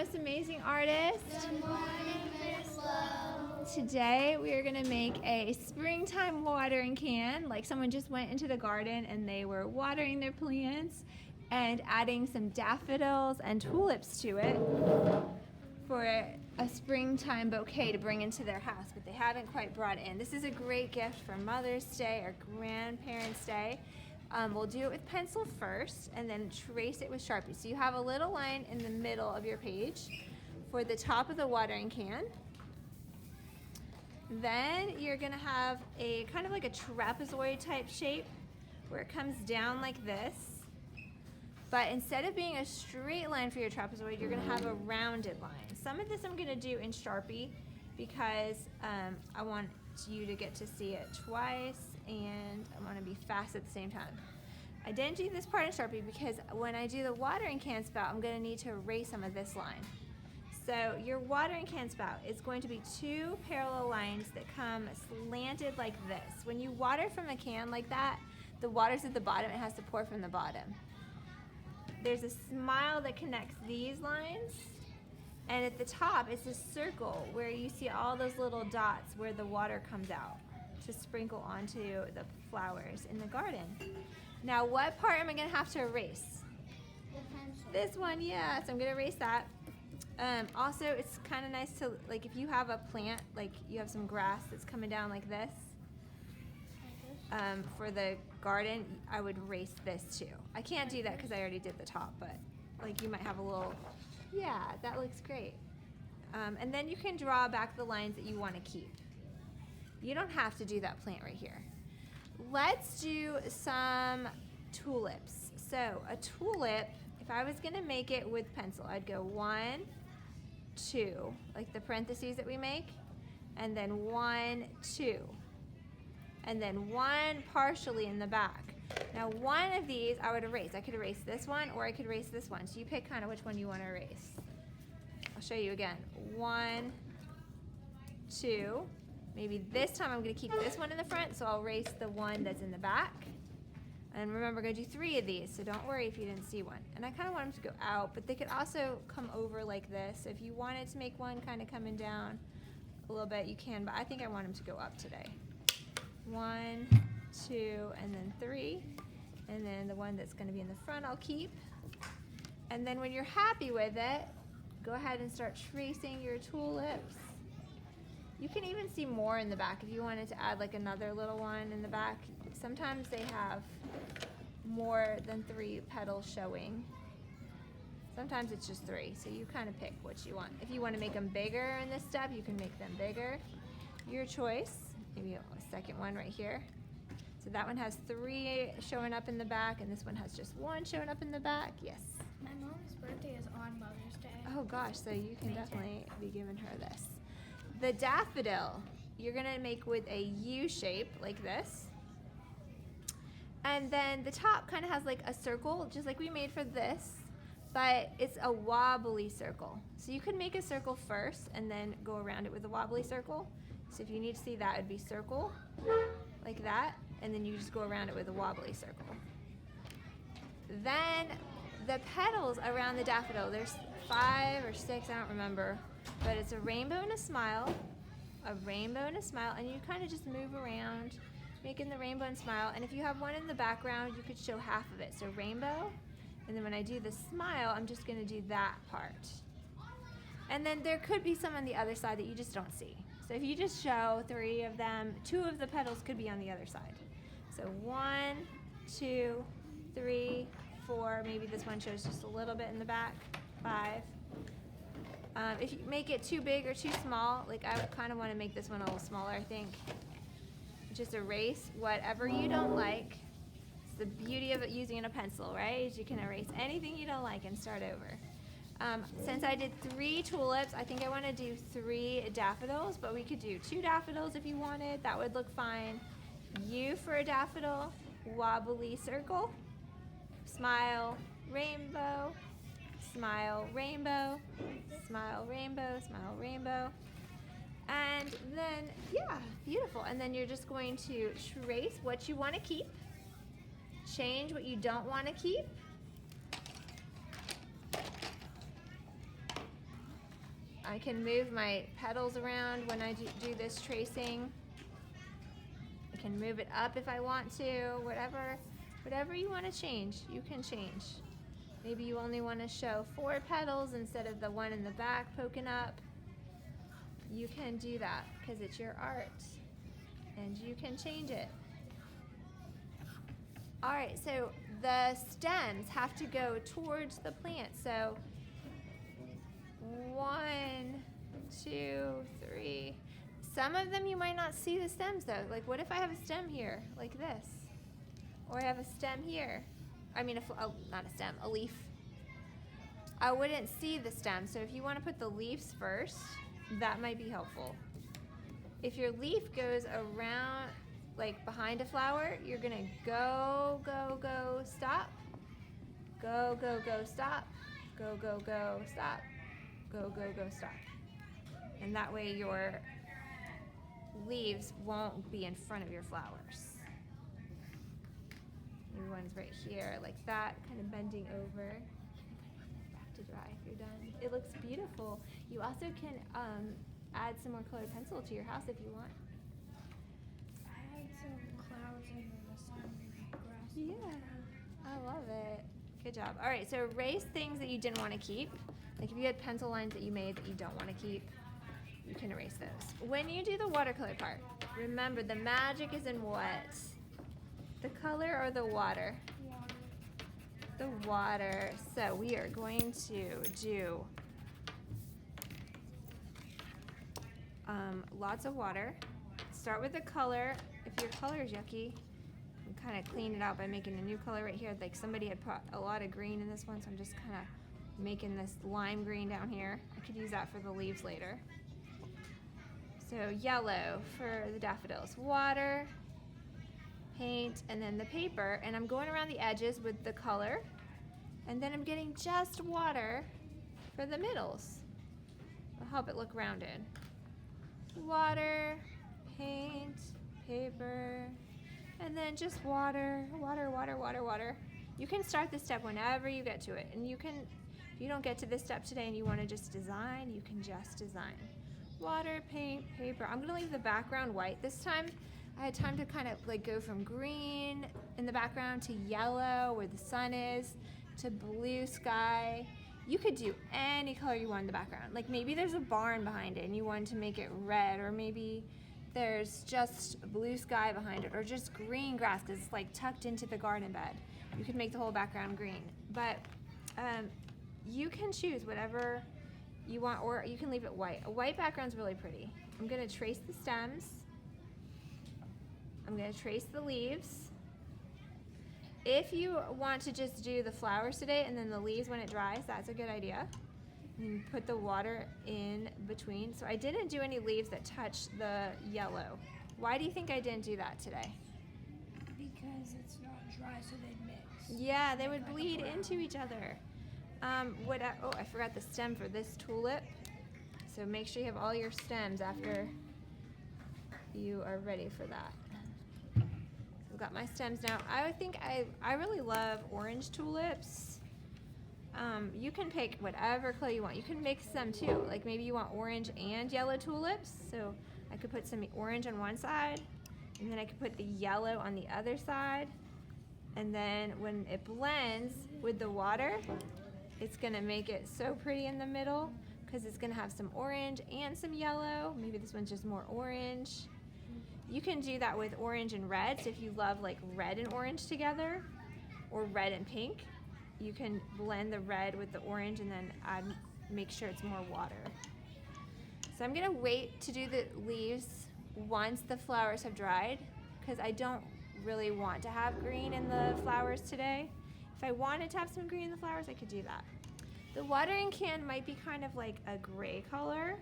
most amazing artist. Good morning, Miss Lowe. Today we are going to make a springtime watering can, like someone just went into the garden and they were watering their plants and adding some daffodils and tulips to it for a springtime bouquet to bring into their house, but they haven't quite brought in. This is a great gift for Mother's Day or Grandparents' Day. We'll do it with pencil first and then trace it with Sharpie. So you have a little line in the middle of your page for the top of the watering can. Then you're gonna have a kind of like a trapezoid type shape where it comes down like this. But instead of being a straight line for your trapezoid, you're gonna have a rounded line. Some of this I'm gonna do in Sharpie because I want you to get to see it twice and I want to be fast at the same time. I didn't do this part in Sharpie because when I do the watering can spout, I'm going to need to erase some of this line. So your watering can spout is going to be two parallel lines that come slanted like this. When you water from a can like that, the water's at the bottom, it has to pour from the bottom. There's a smile that connects these lines, and at the top it's a circle where you see all those little dots where the water comes out to sprinkle onto the flowers in the garden. Now, what part am I gonna have to erase? The pencil. This one, yeah, so I'm gonna erase that. Also, it's kind of nice to, like, if you have a plant, like you have some grass that's coming down like this, for the garden, I would erase this too. I can't do that because I already did the top, but like you might have a little, yeah, that looks great. And then you can draw back the lines that you want to keep. You don't have to do that plant right here. Let's do some tulips. So a tulip, if I was gonna make it with pencil, I'd go 1, 2, like the parentheses that we make, and then 1, 2, and then 1 partially in the back. Now one of these I would erase. I could erase this one or I could erase this one. So you pick kind of which one you want to erase. I'll show you again. 1, 2, maybe this time I'm going to keep this one in the front, so I'll erase the one that's in the back. And remember, we're going to do 3 of these, so don't worry if you didn't see one. And I kind of want them to go out, but they could also come over like this. So if you wanted to make one kind of coming down a little bit, you can, but I think I want them to go up today. 1, 2, and then 3. And then the one that's going to be in the front I'll keep. And then when you're happy with it, go ahead and start tracing your tulips. You can even see more in the back if you wanted to add like another little one in the back. Sometimes they have more than 3 petals showing. Sometimes it's just 3, so you kind of pick what you want. If you want to make them bigger in this step, you can make them bigger. Your choice. Maybe a second one right here. So that one has 3 showing up in the back, and this one has just 1 showing up in the back. Yes. My mom's birthday is on Mother's Day. Oh gosh, so you can definitely be giving her this. The daffodil, you're gonna make with a U shape like this. And then the top kind of has like a circle, just like we made for this, but it's a wobbly circle. So you could make a circle first and then go around it with a wobbly circle. So if you need to see that, it'd be circle, like that, and then you just go around it with a wobbly circle. Then the petals around the daffodil, there's 5 or 6, I don't remember, but it's a rainbow and a smile, and you kind of just move around, making the rainbow and smile. And if you have one in the background, you could show half of it. So rainbow, and then when I do the smile, I'm just gonna do that part. And then there could be some on the other side that you just don't see. So if you just show 3 of them, 2 of the petals could be on the other side. So 1, 2, 3, 4, maybe this one shows just a little bit in the back, 5. If you make it too big or too small, like I kind of want to make this one a little smaller, I think. Just erase whatever you don't like. It's the beauty of using a pencil, right? Is you can erase anything you don't like and start over. Since I did 3 tulips, I think I want to do 3 daffodils, but we could do 2 daffodils if you wanted. That would look fine. U for a daffodil, wobbly circle, smile, rainbow, smile, rainbow, smile, rainbow, smile, rainbow. And then, yeah, beautiful. And then you're just going to trace what you want to keep, change what you don't want to keep, I can move my petals around when I do this tracing. I can move it up if I want to. Whatever you want to change, you can change. Maybe you only want to show 4 petals instead of the one in the back poking up. You can do that because it's your art and you can change it. All right, so the stems have to go towards the plant. So 1, 2, 3. Some of them you might not see the stems though. Like what if I have a stem here like this? Or I have a stem here. I mean, not a stem, a leaf. I wouldn't see the stem. So if you want to put the leaves first, that might be helpful. If your leaf goes around, like behind a flower, you're gonna go, go, go, stop. Go, go, go, stop. Go, go, go, stop. Go, go, go, stop. And that way your leaves won't be in front of your flowers. Maybe one's right here, like that, kind of bending over. Back to dry if you're done. It looks beautiful. You also can add some more colored pencil to your house if you want. I had some clouds in the sun and grass. Yeah, I love it. Good job. All right, so erase things that you didn't want to keep. Like if you had pencil lines that you made that you don't want to keep, you can erase those. When you do the watercolor part, remember the magic is in what? The color or the water? Water. The water. So we are going to do lots of water. Start with the color. If your color is yucky, you kind of clean it out by making a new color right here. Like somebody had put a lot of green in this one, so I'm just kind of making this lime green down here. I could use that for the leaves later. So yellow for the daffodils. Water, paint, and then the paper. And I'm going around the edges with the color. And then I'm getting just water for the middles. It'll help it look rounded. Water, paint, paper, and then just water, water, water, water, water. You can start this step whenever you get to it. And you can, if you don't get to this step today and you want to just design, you can just design. Water, paint, paper. I'm gonna leave the background white this time. I had time to kind of like go from green in the background to yellow where the sun is, to blue sky. You could do any color you want in the background. Like maybe there's a barn behind it and you wanted to make it red, or maybe there's just blue sky behind it, or just green grass because it's like tucked into the garden bed. You could make the whole background green. But you can choose whatever you want, or you can leave it white. A white background's really pretty. I'm gonna trace the stems. I'm gonna trace the leaves. If you want to just do the flowers today and then the leaves when it dries, that's a good idea. And put the water in between. So I didn't do any leaves that touch the yellow. Why do you think I didn't do that today? Because it's not dry, so they'd mix. Yeah, they would bleed into each other. I forgot the stem for this tulip. So make sure you have all your stems after you are ready for that. I've got my stems now. I think I really love orange tulips. You can pick whatever color you want. You can mix them too. Like maybe you want orange and yellow tulips. So I could put some orange on one side, and then I could put the yellow on the other side. And then when it blends with the water, it's gonna make it so pretty in the middle because it's gonna have some orange and some yellow. Maybe this one's just more orange. You can do that with orange and red. So if you love like red and orange together, or red and pink, you can blend the red with the orange and then make sure it's more water. So I'm gonna wait to do the leaves once the flowers have dried, because I don't really want to have green in the flowers today. If I wanted to have some green in the flowers, I could do that. The watering can might be kind of like a gray color.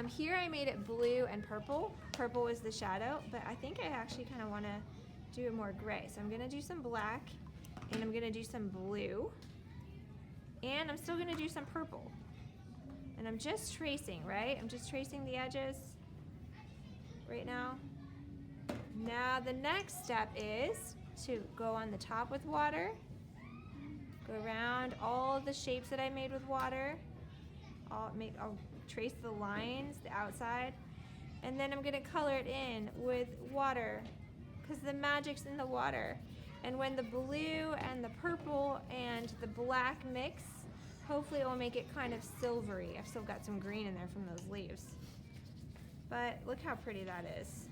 Here I made it blue and purple. Purple is the shadow, but I think I actually kind of want to do it more gray. So I'm gonna do some black, and I'm gonna do some blue, and I'm still gonna do some purple. And I'm just tracing, right? I'm just tracing the edges right now. Now the next step is to go on the top with water, go around all the shapes that I made with water, I'll trace the lines, the outside, and then I'm gonna color it in with water, because the magic's in the water. And when the blue and the purple and the black mix, hopefully it will make it kind of silvery. I've still got some green in there from those leaves. But look how pretty that is.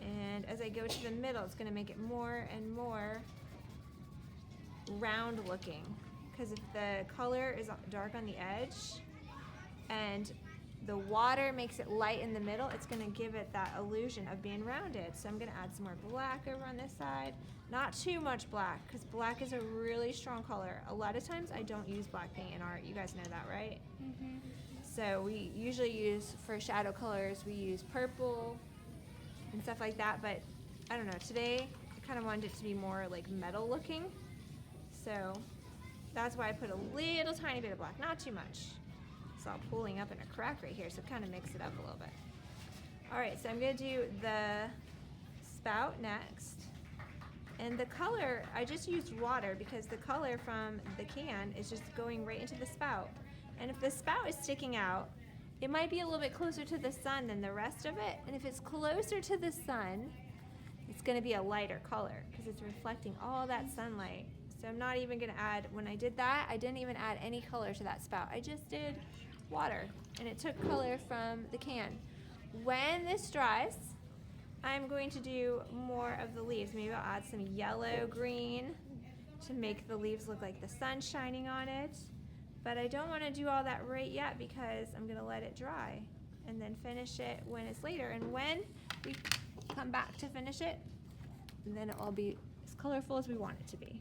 And as I go to the middle, it's gonna make it more and more round looking. Because if the color is dark on the edge and the water makes it light in the middle, it's going to give it that illusion of being rounded. So I'm going to add some more black over on this side. Not too much black, because black is a really strong color. A lot of times I don't use black paint in art. You guys know that, right? Mm-hmm. So we usually use, for shadow colors, we use purple and stuff like that. But I don't know, today I kind of wanted it to be more like metal looking. So that's why I put a little tiny bit of black, not too much. It's all pulling up in a crack right here, so kind of mix it up a little bit. All right, so I'm gonna do the spout next. And the color, I just used water because the color from the can is just going right into the spout. And if the spout is sticking out, it might be a little bit closer to the sun than the rest of it. And if it's closer to the sun, it's gonna be a lighter color because it's reflecting all that sunlight. So I'm not even gonna add, when I did that, I didn't even add any color to that spout. I just did water, and it took color from the can. When this dries, I'm going to do more of the leaves. Maybe I'll add some yellow green to make the leaves look like the sun shining on it. But I don't wanna do all that right yet because I'm gonna let it dry and then finish it when it's later. And when we come back to finish it, then it will be as colorful as we want it to be.